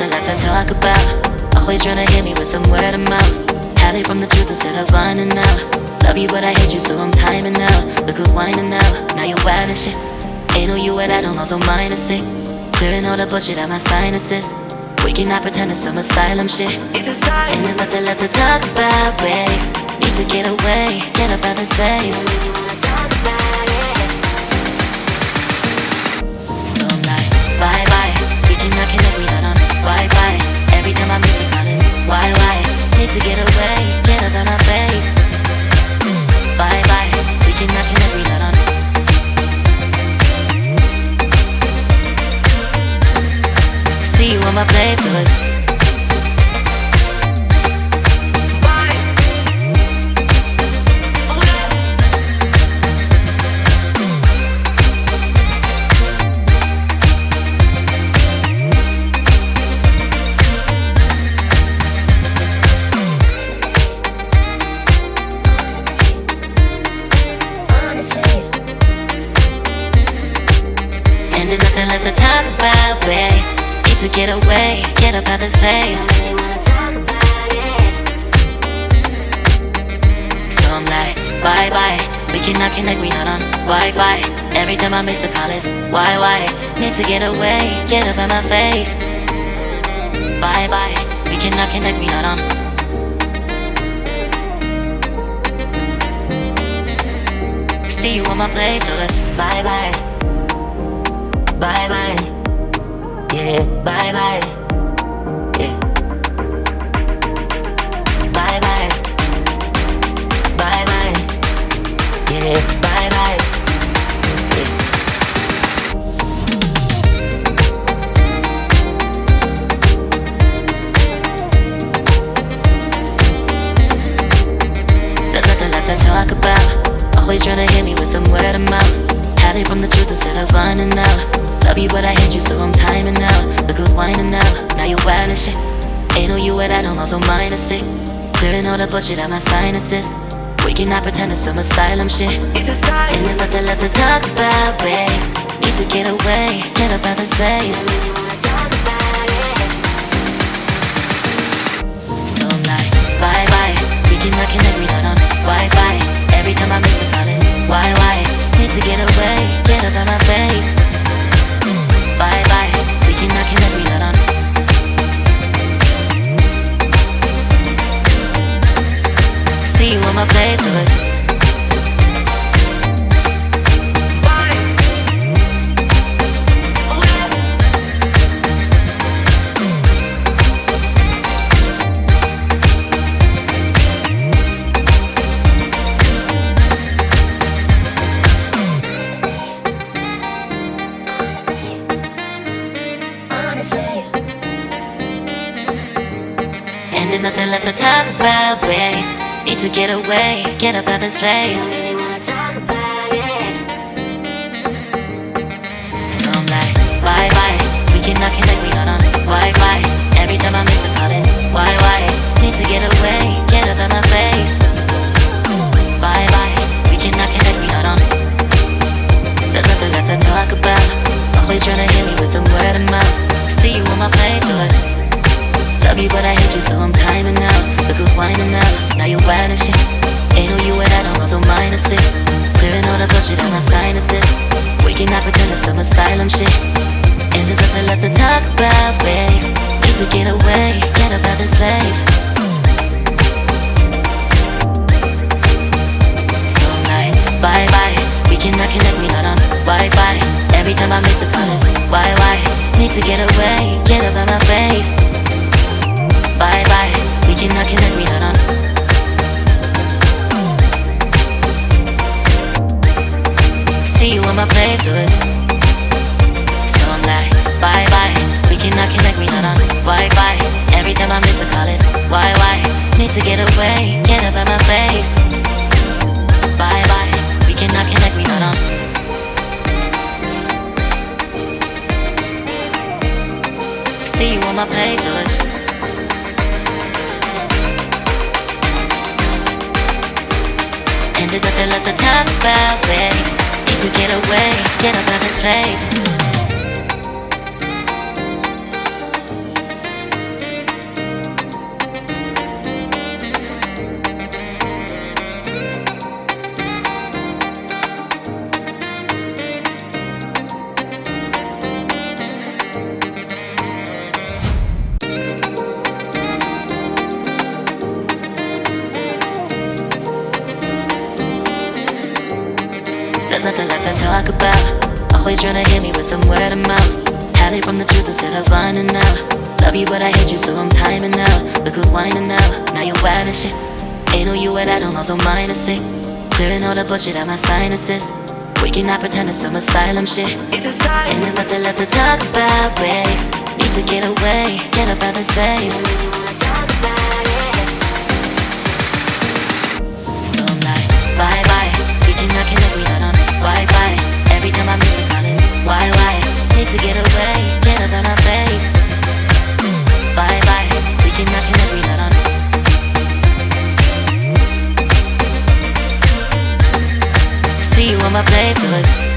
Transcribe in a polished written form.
nothing left to talk about. Always trying to hit me with some word of mouth. Hide it from the truth instead of finding out. Love you but I hate you so I'm timing out. Look who's whining now, now you wild and shit. Ain't no you what I don't know, so mine is sick. Clearing all the bullshit out my sinuses. We cannot pretend it's some asylum shit. It's a sign. And there's nothing left to talk about, babe. Need to get away, get up out this place. So I'm like, bye bye. We cannot connect, we not on Wi-Fi. Every time I miss a call it's why? Need to get away, get up out my face. Bye bye. We cannot connect, we not on. See you on my playlist. And there's nothing left to talk about, babe. Need to get away, get up out this place. So I'm like, bye bye. We cannot connect, we not on Wi-Fi. Every time I miss a call it's why? Need to get away, get up out my face. Bye bye. We cannot connect, we not on. See you on my place, so let's bye bye. Bye bye. Yeah, bye bye. Yeah. Bye bye. Bye bye. Yeah, bye bye. Yeah. There's nothing left to talk about. Always trying to hit me with some word of mouth. Hide it from the truth instead of finding out. Love you but I hate you so I'm timing out. Look who's whining now, now you wild and shit. Ain't no you what I don't know, so mine is sick. Clearing all the bullshit out my sinuses. We cannot pretend it's some asylum shit. It's a sign. And there's nothing left to talk about, babe. Need to get away, get up out this place. So I'm like, bye bye. We cannot connect, we not on Wi-Fi. Every time I miss a call it's why? Need to get away, get up out my face. Bye bye, we cannot connect, we not on. See you on my playlist. And there's nothing left to talk about, babe. Need to get away, get up out this place. So I'm like, bye bye. We cannot connect, we not on Wi-Fi. Every time I miss a call it's why? Need to get away, get up out my face. Bye bye. We cannot connect, we not on. There's nothing left to talk about. Always trying to hit me with some word of mouth. See you on my playlist. Love you but I hate you so I'm timing out. Look who's whining now, now you wild and shit. Ain't no you what I don't know, so mine is sick. Clearing all the bullshit out my sinuses. We cannot pretend it's some asylum shit. And there's nothing left to talk about, babe. Need to get away, get up out this place. So I'm like, bye bye. We cannot connect, we not on Wi-Fi. Every time I miss a call it's why? Need to get away, get up out my face. Bye bye, we cannot connect, we not on. See you on my playlist. So I'm like, bye bye, we cannot connect, we not on Wi-Fi. Every time I miss a call it's why? Need to get away, get up out my face. Bye bye, we cannot connect, we not on. See you on my playlist. And there's nothing left to talk about, babe. Need to get away, get up out this place. there's nothing left to talk about. Always trying to hit me with some word of mouth. Hide from the truth instead of finding out. Love you but I hate you so I'm timing out. Look who's whining now, now you wild and shit. Ain't no you at I don't also minus it. Clearing all the bullshit out my sinuses. We cannot pretend it's some asylum shit. It's a sign. And there's nothing left to talk about, babe. Need to get away, get up out of this place. So when you wanna talk about it, so I'm like, bye bye. We cannot connect, we not on Wi-Fi. Every time I miss a call it's why? Need to get away, get up out of my face. Bye bye. We cannot connect, we not on. See you on my Play-Toys.